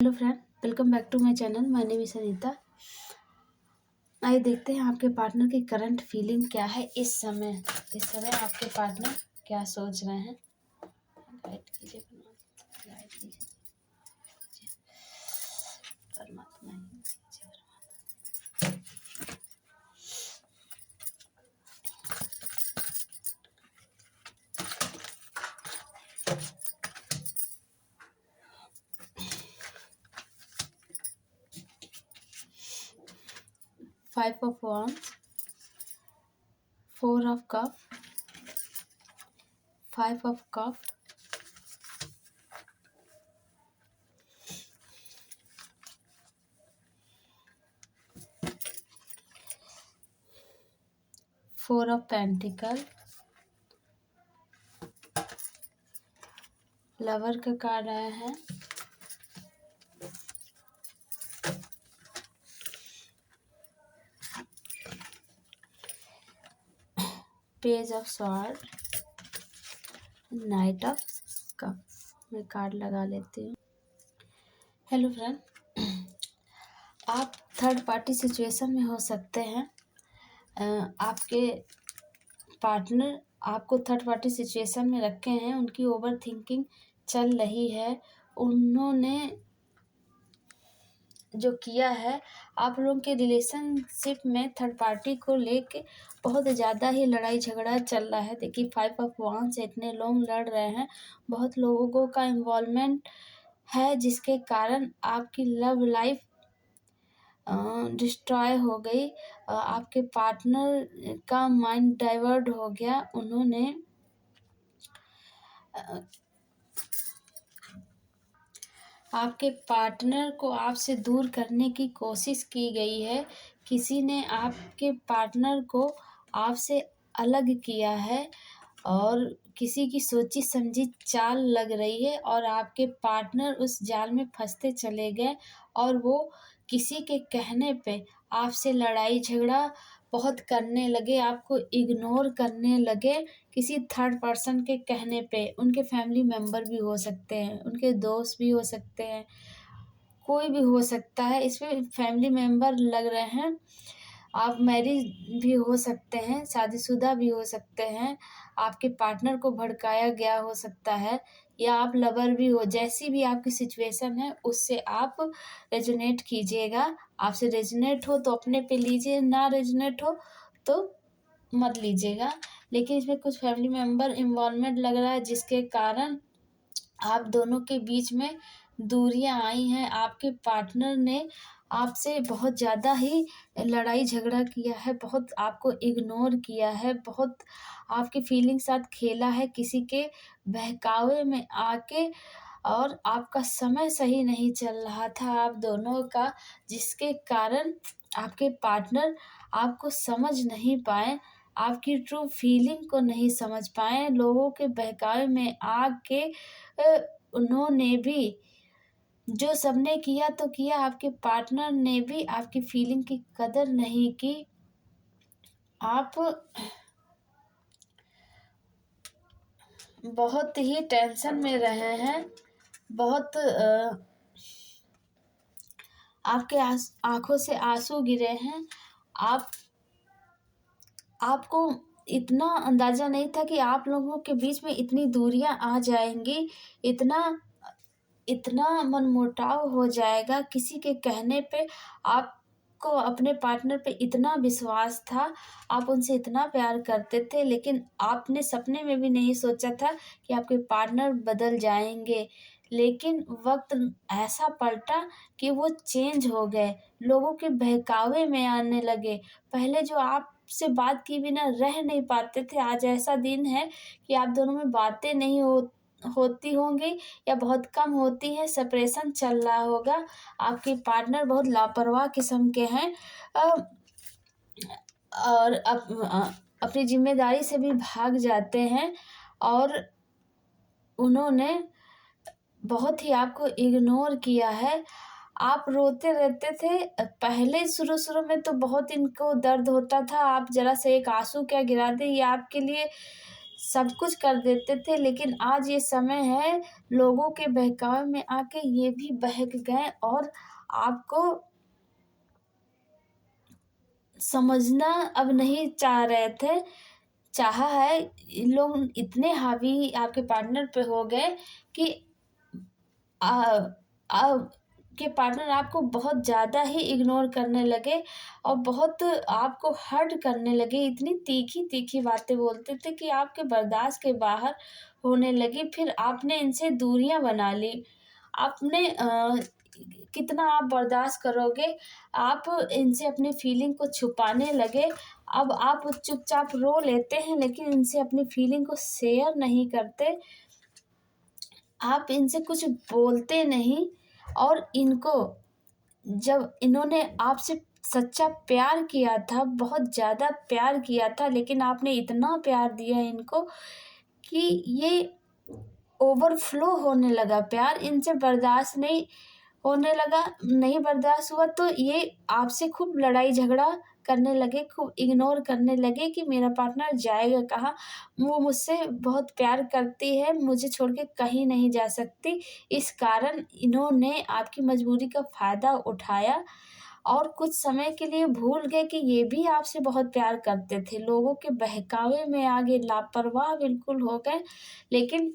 Hello friend, welcome back to my channel. My name is Anita. आइए देखते हैं आपके पार्टनर की करंट फीलिंग क्या है इस समय। आपके पार्टनर क्या सोच रहे हैं। लाइट कीजिए, लाइट कीजिए, परमात्मा ही कीजिए। 5 of Wands, 4 of Cups, 5 of Cups, 4 of Pentacles, lover का कार्ड आया है, page of sword, night of cup. मैं कार्ड लगा लेती हूँ। हेलो फ्रेंड, आप थर्ड पार्टी सिचुएशन में हो सकते हैं। आपके पार्टनर आपको थर्ड पार्टी सिचुएशन में रखे हैं, उनकी ओवर थिंकिंग चल रही है। उन्होंने जो किया है, आप लोगों के रिलेशनशिप में थर्ड पार्टी को लेके बहुत ज़्यादा ही लड़ाई झगड़ा चल रहा है। देखिए 5 ऑफ वांड्स से इतने लोग लड़ रहे हैं, बहुत लोगों का इन्वॉल्वमेंट है, जिसके कारण आपकी लव लाइफ डिस्ट्रॉय हो गई। आपके पार्टनर का माइंड डाइवर्ट हो गया। उन्होंने आपके पार्टनर को आपसे दूर करने की कोशिश की गई है। किसी ने आपके पार्टनर को आपसे अलग किया है और किसी की सोची समझी चाल लग रही है और आपके पार्टनर उस जाल में फंसते चले गए और वो किसी के कहने पे आपसे लड़ाई झगड़ा बहुत करने लगे, आपको इग्नोर करने लगे किसी थर्ड पर्सन के कहने पे। उनके फैमिली मेम्बर भी हो सकते हैं, उनके दोस्त भी हो सकते हैं, कोई भी हो सकता है। इसमें फैमिली मेम्बर लग रहे हैं। आप मैरिज भी हो सकते हैं, शादीशुदा भी हो सकते हैं। आपके पार्टनर को भड़काया गया हो सकता है या आप लवर भी हो। जैसी भी आपकी सिचुएशन है उससे आप रेजोनेट कीजिएगा। आपसे रेजोनेट हो तो अपने पे लीजिए, ना रेजोनेट हो तो मत लीजिएगा। लेकिन इसमें कुछ फैमिली मेम्बर इन्वॉल्वमेंट लग रहा है, जिसके कारण आप दोनों के बीच में दूरियां आई हैं। आपके पार्टनर ने आपसे बहुत ज़्यादा ही लड़ाई झगड़ा किया है, बहुत आपको इग्नोर किया है, बहुत आपकी फीलिंग साथ खेला है किसी के बहकावे में आके। और आपका समय सही नहीं चल रहा था आप दोनों का, जिसके कारण आपके पार्टनर आपको समझ नहीं पाए, आपकी ट्रू फीलिंग को नहीं समझ पाए। लोगों के बहकावे में आके उन्होंने भी जो सबने किया तो किया, आपके पार्टनर ने भी आपकी फीलिंग की कदर नहीं की। आप बहुत ही टेंशन में रहे हैं, बहुत आपके आंखों से आंसू गिरे हैं। आपको इतना अंदाजा नहीं था कि आप लोगों के बीच में इतनी दूरियां आ जाएंगी, इतना मनमुटाव हो जाएगा किसी के कहने पे। आपको अपने पार्टनर पे इतना विश्वास था, आप उनसे इतना प्यार करते थे, लेकिन आपने सपने में भी नहीं सोचा था कि आपके पार्टनर बदल जाएंगे। लेकिन वक्त ऐसा पलटा कि वो चेंज हो गए, लोगों के बहकावे में आने लगे। पहले जो आपसे बात की बिना रह नहीं पाते थे, आज ऐसा दिन है कि आप दोनों में बातें नहीं होती होंगी या बहुत कम होती है। सेपरेशन चल रहा होगा। आपके पार्टनर बहुत लापरवाह किस्म के हैं और अपनी जिम्मेदारी से भी भाग जाते हैं और उन्होंने बहुत ही आपको इग्नोर किया है। आप रोते रहते थे पहले, शुरू में तो बहुत इनको दर्द होता था। आप जरा से एक आंसू क्या गिरा दे, ये आपके लिए सब कुछ कर देते थे, लेकिन आज ये समय है लोगों के बहकावे में आके ये भी बहक गए और आपको समझना अब नहीं चाह रहे थे। चाहा है, इन लोग इतने हावी आपके पार्टनर पे हो गए कि आ आपके पार्टनर आपको बहुत ज़्यादा ही इग्नोर करने लगे और बहुत आपको हर्ट करने लगे। इतनी तीखी-तीखी बातें बोलते थे कि आपके बर्दाश्त के बाहर होने लगी। फिर आपने इनसे दूरियाँ बना ली। आपने कितना आप बर्दाश्त करोगे? आप इनसे अपनी फीलिंग को छुपाने लगे। अब आप चुपचाप रो लेते हैं, लेकिन इनसे अपनी फीलिंग को शेयर नहीं करते। आप इनसे कुछ बोलते नहीं और इनको जब इन्होंने आपसे सच्चा प्यार किया था, बहुत ज़्यादा प्यार किया था, लेकिन आपने इतना प्यार दिया इनको कि ये ओवरफ्लो होने लगा प्यार, इनसे बर्दाश्त नहीं होने लगा, नहीं बर्दाश्त हुआ तो ये आपसे खूब लड़ाई झगड़ा करने लगे, खूब इग्नोर करने लगे कि मेरा पार्टनर जाएगा कहाँ? वो मुझसे बहुत प्यार करती है, मुझे छोड़ के कहीं नहीं जा सकती। इस कारण इन्होंने आपकी मजबूरी का फ़ायदा उठाया और कुछ समय के लिए भूल गए कि ये भी आपसे बहुत प्यार करते थे। लोगों के बहकावे में आ गए, लापरवाह बिल्कुल हो गए। लेकिन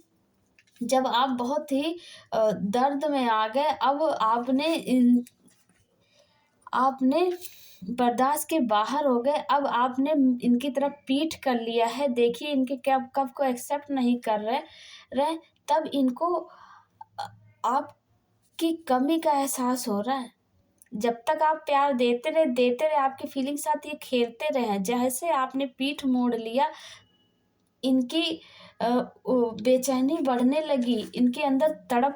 जब आप बहुत ही दर्द में आ गए, अब आपने बर्दाश्त के बाहर हो गए, अब आपने इनकी तरफ पीठ कर लिया है। देखिए इनके कब को एक्सेप्ट नहीं कर रहे, तब इनको आपकी कमी का एहसास हो रहा है। जब तक आप प्यार देते रहे, आपकी फीलिंग के साथ ये खेलते रहे, जैसे आपने पीठ मोड़ लिया, इनकी बेचैनी बढ़ने लगी, इनके अंदर तड़प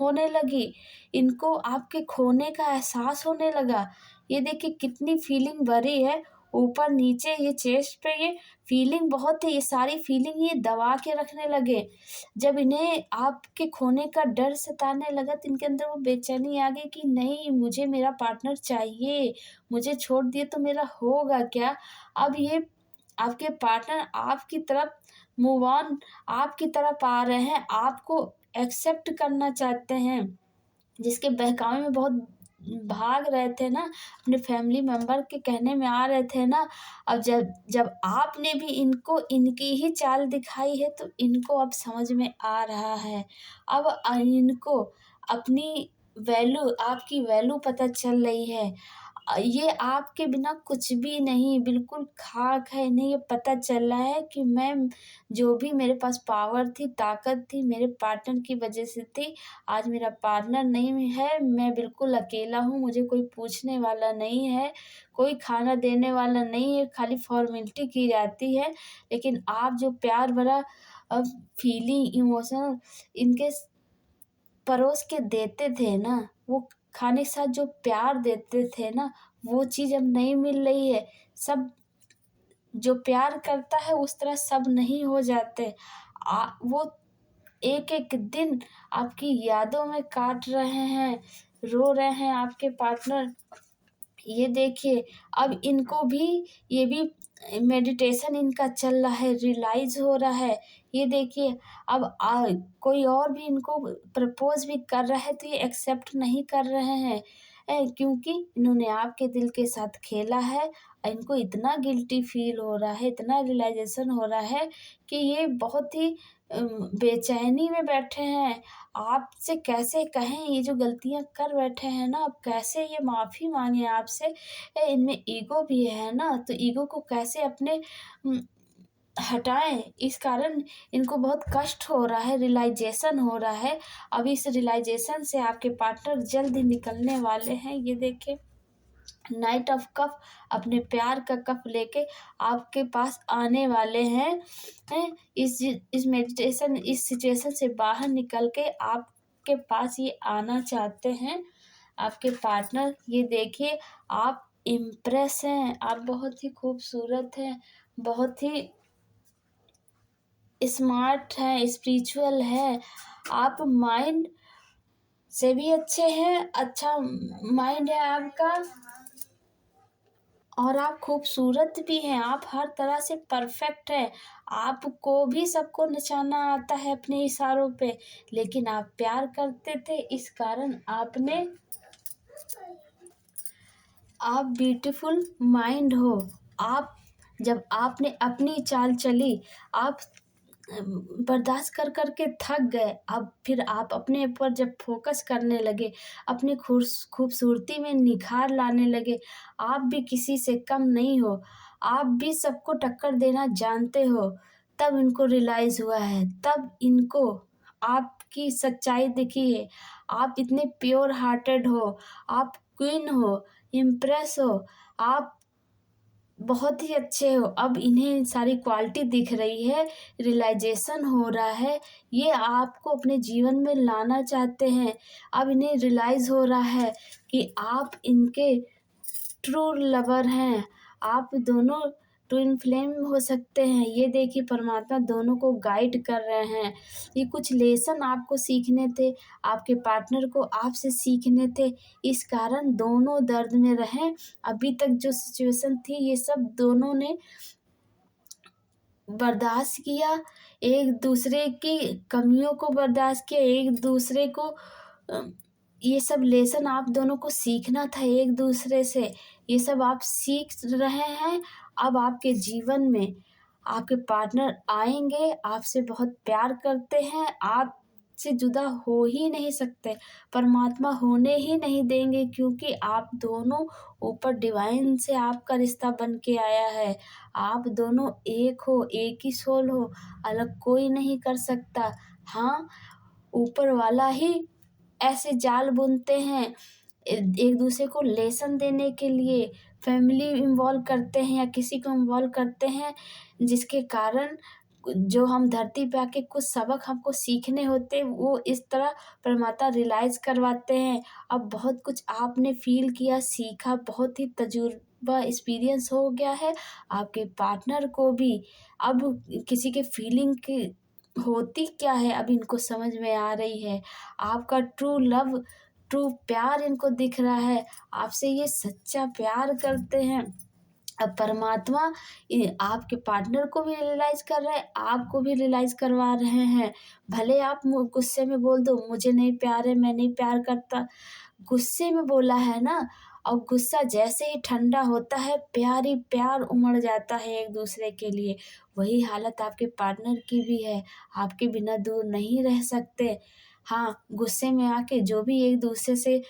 होने लगी, इनको आपके खोने का एहसास होने लगा। ये देखिए कितनी फीलिंग भरी है, ऊपर नीचे ये चेस्ट पे ये फीलिंग बहुत है, ये सारी फीलिंग ये दबा के रखने लगे। जब इन्हें आपके खोने का डर सताने लगा तो इनके अंदर वो बेचैनी आ गई कि नहीं, मुझे मेरा पार्टनर चाहिए, मुझे छोड़ दिए तो मेरा होगा क्या? अब ये आपके पार्टनर आपकी तरफ मूव ऑन आपकी तरफ आ रहे हैं, आपको एक्सेप्ट करना चाहते हैं। जिसके बहकावे में बहुत भाग रहे थे ना, अपने फैमिली मेंबर के कहने में आ रहे थे ना, अब जब जब आपने भी इनको इनकी ही चाल दिखाई है तो इनको अब समझ में आ रहा है। अब इनको अपनी आपकी वैल्यू पता चल रही है। ये आपके बिना कुछ भी नहीं, बिल्कुल खाक है। इन्हें ये पता चल रहा है कि मैं जो भी मेरे पास पावर थी, ताकत थी, मेरे पार्टनर की वजह से थी। आज मेरा पार्टनर नहीं है, मैं बिल्कुल अकेला हूँ, मुझे कोई पूछने वाला नहीं है, कोई खाना देने वाला नहीं है, खाली फ़ॉर्मेलिटी की जाती है। लेकिन आप जो प्यार भरा फीलिंग, इमोशनल इनके परोस के देते थे ना, वो खाने के साथ जो प्यार देते थे ना, वो चीज़ अब नहीं मिल रही है। सब जो प्यार करता है उस तरह सब नहीं हो जाते। वो एक-एक दिन आपकी यादों में काट रहे हैं, रो रहे हैं आपके पार्टनर। ये देखिए, अब इनको भी ये भी मेडिटेशन इनका चल रहा है, रियलाइज़ हो रहा है। ये देखिए, अब कोई और भी इनको प्रपोज़ भी कर रहा है तो ये एक्सेप्ट नहीं कर रहे हैं। क्योंकि इन्होंने आपके दिल के साथ खेला है। इनको इतना गिल्टी फ़ील हो रहा है, इतना रियलाइज़ेशन हो रहा है कि ये बहुत ही बेचैनी में बैठे हैं। आपसे कैसे कहें, ये जो गलतियाँ कर बैठे हैं ना, अब कैसे ये माफ़ी माँगे आपसे? इनमें ईगो भी है ना, तो ईगो को कैसे अपने उम, हटाएँ? इस कारण इनको बहुत कष्ट हो रहा है, रियलाइज़ेशन हो रहा है। अब इस रियलाइज़ेशन से आपके पार्टनर जल्द ही निकलने वाले हैं। ये देखिए, नाइट ऑफ कप अपने प्यार का कप लेके आपके पास आने वाले हैं। इस मेडिटेशन इस सिचुएशन से बाहर निकल के आपके पास ये आना चाहते हैं, आपके पार्टनर। ये देखिए, आप इम्प्रेस हैं, आप बहुत ही खूबसूरत हैं, बहुत ही स्मार्ट हैं, स्पिरिचुअल हैं, आप माइंड से भी अच्छे हैं, अच्छा माइंड है आपका और आप खूबसूरत भी हैं, आप हर तरह से परफेक्ट हैं। आपको भी सबको नचाना आता है अपने इशारों पे, लेकिन आप प्यार करते थे, इस कारण आप ब्यूटीफुल माइंड हो। आप जब आपने अपनी चाल चली, आप बर्दाश्त कर कर के थक गए, अब फिर आप अपने ऊपर जब फोकस करने लगे, अपनी खूबसूरती में निखार लाने लगे, आप भी किसी से कम नहीं हो, आप भी सबको टक्कर देना जानते हो, तब इनको रियलाइज़ हुआ है, तब इनको आपकी सच्चाई दिखी है। आप इतने प्योर हार्टेड हो, आप क्वीन हो, इम्प्रेस हो, आप बहुत ही अच्छे हो। अब इन्हें सारी क्वालिटी दिख रही है, रियलाइजेशन हो रहा है, ये आपको अपने जीवन में लाना चाहते हैं। अब इन्हें रियलाइज़ हो रहा है कि आप इनके ट्रू लवर हैं, आप दोनों ट्विन फ्लेम हो सकते हैं। ये देखिए परमात्मा दोनों को गाइड कर रहे हैं। ये कुछ लेसन आपको सीखने थे, आपके पार्टनर को आपसे सीखने थे, इस कारण दोनों दर्द में रहें। अभी तक जो सिचुएशन थी, ये सब दोनों ने बर्दाश्त किया, एक दूसरे की कमियों को बर्दाश्त किया, एक दूसरे को ये सब लेसन आप दोनों को सीखना था एक दूसरे से, ये सब आप सीख रहे हैं। अब आपके जीवन में आपके पार्टनर आएंगे, आपसे बहुत प्यार करते हैं, आपसे जुदा हो ही नहीं सकते, परमात्मा होने ही नहीं देंगे, क्योंकि आप दोनों ऊपर डिवाइन से आपका रिश्ता बन के आया है। आप दोनों एक हो, एक ही सोल हो, अलग कोई नहीं कर सकता। हाँ, ऊपर वाला ही ऐसे जाल बुनते हैं, एक दूसरे को लेसन देने के लिए फैमिली इन्वॉल्व करते हैं या किसी को इन्वॉल्व करते हैं, जिसके कारण जो हम धरती पे आके कुछ सबक हमको सीखने होते हैं, वो इस तरह परमात्मा रियलाइज़ करवाते हैं। अब बहुत कुछ आपने फ़ील किया, सीखा, बहुत ही तजुर्बा एक्सपीरियंस हो गया है आपके पार्टनर को भी। अब किसी के फीलिंग की होती क्या है, अब इनको समझ में आ रही है। आपका ट्रू लव, ट्रू प्यार इनको दिख रहा है, आपसे ये सच्चा प्यार करते हैं। अब परमात्मा आपके पार्टनर को भी रियलाइज़ कर रहा है, आपको भी रियलाइज़ करवा रहे हैं। भले आप गुस्से में बोल दो मुझे नहीं प्यार है, मैं नहीं प्यार करता, गुस्से में बोला है ना, और गुस्सा जैसे ही ठंडा होता है, प्यार ही प्यार उमड़ जाता है एक दूसरे के लिए। वही हालत आपके पार्टनर की भी है, आपके बिना दूर नहीं रह सकते। हाँ, गुस्से में आके जो भी एक दूसरे से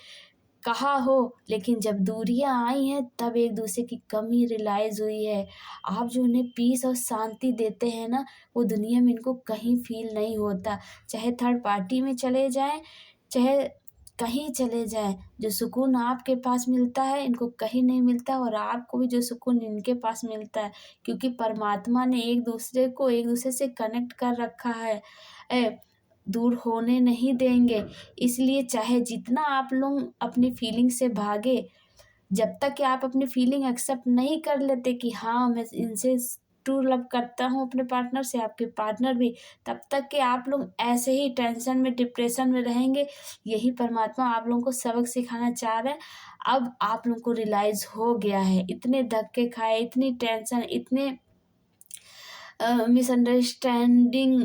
कहा हो, लेकिन जब दूरियां आई हैं तब एक दूसरे की कमी रियलाइज़ हुई है। आप जो उन्हें पीस और शांति देते हैं ना, वो दुनिया में इनको कहीं फ़ील नहीं होता। चाहे थर्ड पार्टी में चले जाएँ, चाहे कहीं चले जाएँ, जो सुकून आपके पास मिलता है इनको कहीं नहीं मिलता, और आपको भी जो सुकून इनके पास मिलता है, क्योंकि परमात्मा ने एक दूसरे को एक दूसरे से कनेक्ट कर रखा है। दूर होने नहीं देंगे। इसलिए चाहे जितना आप लोग अपनी फीलिंग से भागे, जब तक कि आप अपनी फीलिंग एक्सेप्ट नहीं कर लेते कि हाँ, मैं इनसे ट्रू लव करता हूँ अपने पार्टनर से, आपके पार्टनर भी, तब तक कि आप लोग ऐसे ही टेंशन में, डिप्रेशन में रहेंगे। यही परमात्मा आप लोगों को सबक सिखाना चाह रहे हैं। अब आप लोगों को रियलाइज़ हो गया है, इतने धक्के खाए, इतनी टेंशन, इतने मिसअंडरस्टैंडिंग,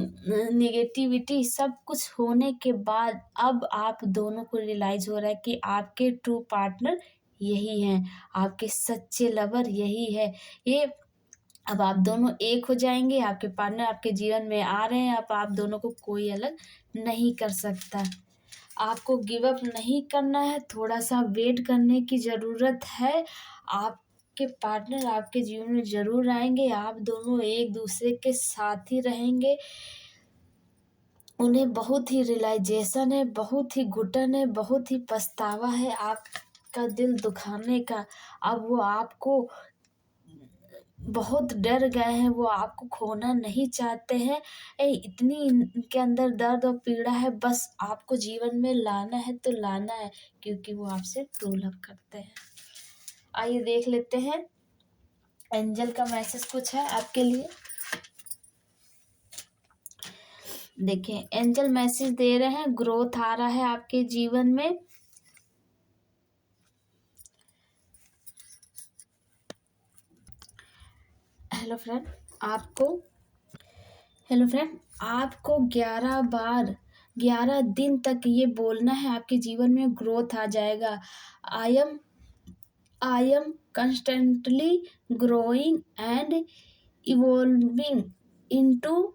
नेगेटिविटी सब कुछ होने के बाद अब आप दोनों को रियलाइज़ हो रहा है कि आपके ट्रू पार्टनर यही हैं, आपके सच्चे लवर यही है। ये अब आप दोनों एक हो जाएँगे, आपके पार्टनर आपके जीवन में आ रहे हैं, अब आप दोनों को कोई अलग नहीं कर सकता। आपको गिव अप नहीं करना है, थोड़ा-सा वेट करने की ज़रूरत है। आपके पार्टनर आपके जीवन में ज़रूर आएँगे, आप दोनों एक-दूसरे के साथ ही रहेंगे। उन्हें बहुत ही रियलाइज़ेशन है, बहुत ही घुटन है, बहुत ही पछतावा है आपका दिल दुखाने का। अब वो आपको बहुत डर गए हैं, वो आपको खोना नहीं चाहते हैं। इतनी इनके अंदर दर्द और पीड़ा है, बस आपको जीवन में लाना है तो लाना है, क्योंकि वो आपसे ट्रू लव करते हैं। आइए देख लेते हैं एंजल का मैसेज कुछ है आपके लिए। देखिए एंजल मैसेज दे रहे हैं, ग्रोथ आ रहा है आपके जीवन में। हेलो फ्रेंड, आपको हेलो फ्रेंड, आपको 11 बार 11 दिन तक ये बोलना है, आपके जीवन में ग्रोथ आ जाएगा। I am constantly growing and evolving into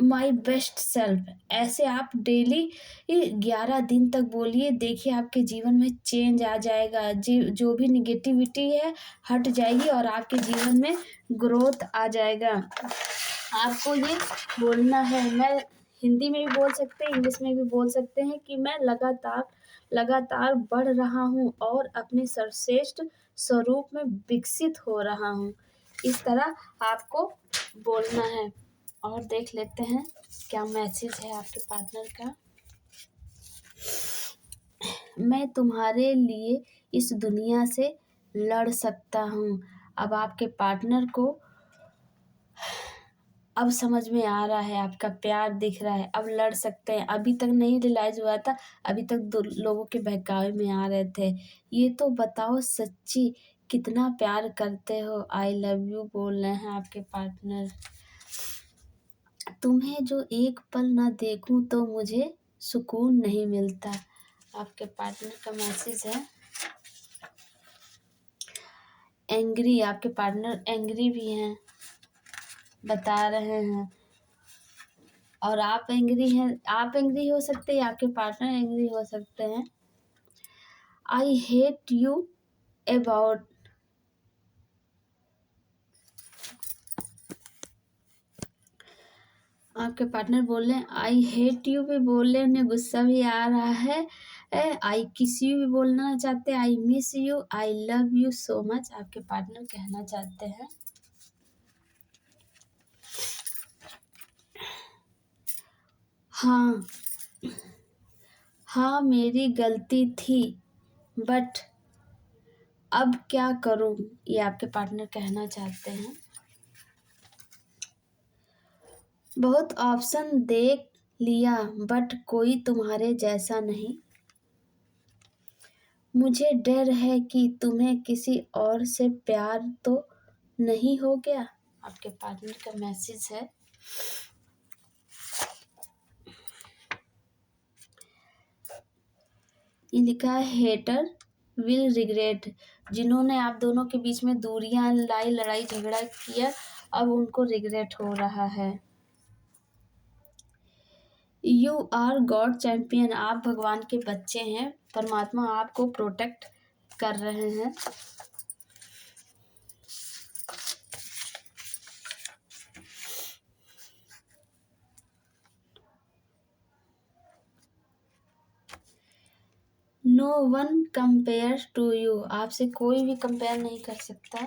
my best self. ऐसे आप डेली 11 दिन तक बोलिए, देखिए आपके जीवन में चेंज आ जाएगा। जो भी निगेटिविटी है हट जाएगी और आपके जीवन में ग्रोथ आ जाएगा। आपको ये बोलना है। मैं हिंदी में भी बोल सकते हैं, इंग्लिश में भी बोल सकते हैं कि मैं लगातार लगातार बढ़ रहा हूँ और अपने सर्वश्रेष्ठ स्वरूप में विकसित हो रहा हूँ। इस तरह आपको बोलना है। और देख लेते हैं क्या मैसेज है आपके पार्टनर का। मैं तुम्हारे लिए इस दुनिया से लड़ सकता हूँ। अब आपके पार्टनर को अब समझ में आ रहा है, आपका प्यार दिख रहा है, अब लड़ सकते हैं। अभी तक नहीं रियलाइज हुआ था, अभी तक दो लोगों के बहकावे में आ रहे थे। ये तो बताओ सच्ची कितना प्यार करते हो। आई लव यू बोल रहे हैं आपके पार्टनर। तुम्हें जो एक पल ना देखूं तो मुझे सुकून नहीं मिलता। आपके पार्टनर का मैसेज है। एंग्री, आपके पार्टनर एंग्री भी हैं, बता रहे हैं। और आप एंग्री हैं, आप एंग्री हो सकते हैं, आपके पार्टनर एंग्री हो सकते हैं। आई हेट यू अबाउट, आपके पार्टनर बोल रहे हैं आई हेट यू भी बोल रहे हैं, उन्हें गुस्सा भी आ रहा है। आई किस यू भी बोलना चाहते हैं। I miss you, I love you so much आपके पार्टनर कहना चाहते हैं। हाँ हाँ मेरी गलती थी, बट अब क्या करूं, ये आपके पार्टनर कहना चाहते हैं। बहुत ऑप्शन देख लिया बट कोई तुम्हारे जैसा नहीं। मुझे डर है कि तुम्हें किसी और से प्यार तो नहीं हो गया। आपके पार्टनर का मैसेज है। ये लिखा है हेटर विल रिग्रेट। जिन्होंने आप दोनों के बीच में दूरियां लाई, लड़ाई झगड़ा किया, अब उनको रिग्रेट हो रहा है। यू आर गॉड चैंपियन, आप भगवान के बच्चे हैं, परमात्मा आपको प्रोटेक्ट कर रहे हैं। No one compare to you, आपसे कोई भी कंपेयर नहीं कर सकता।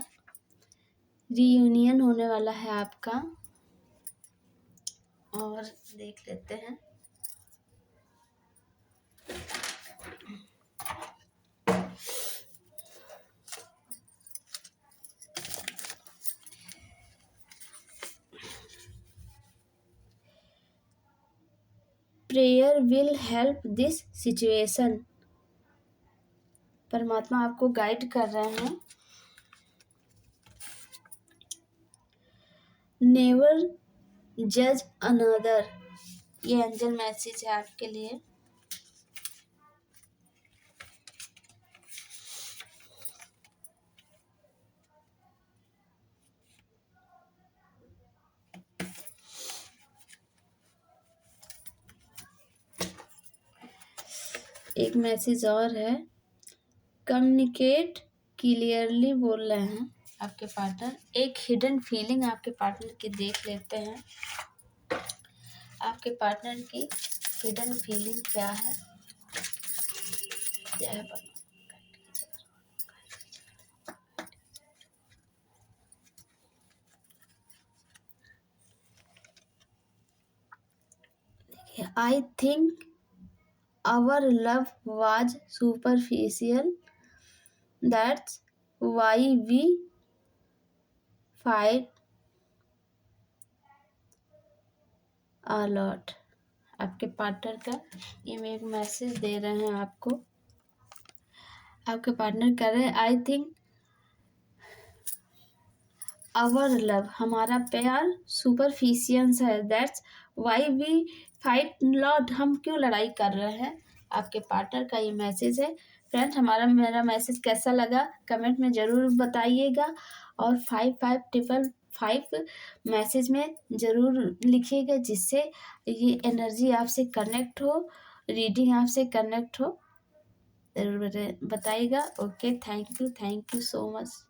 रीयूनियन होने वाला है आपका। और देख लेते हैं। Prayer will help this situation, परमात्मा आपको गाइड कर रहे हैं। नेवर जज अनदर, ये एंजल मैसेज है आपके लिए। एक मैसेज और है। कम्युनिकेट क्लियरली बोल रहे हैं आपके पार्टनर। एक हिडन फीलिंग आपके पार्टनर की देख लेते हैं। आपके पार्टनर की हिडन फीलिंग क्या है। I think our love was superficial, that's why we fight a lot. आपके पार्टनर का ये मैं एक मैसेज दे रहे हैं आपको। आपके पार्टनर कह रहे हैं आई थिंक आवर लव, हमारा प्यार सुपरफिशियंस है, that's why we fight lot, हम क्यों लड़ाई कर रहे हैं। आपके पार्टनर का ये मैसेज है। फ्रेंड्स, मेरा मैसेज कैसा लगा कमेंट में ज़रूर बताइएगा, और 5555 मैसेज में ज़रूर लिखिएगा, जिससे ये एनर्जी आपसे कनेक्ट हो, रीडिंग आपसे कनेक्ट हो। ज़रूर बताइएगा। Okay, thank you so much.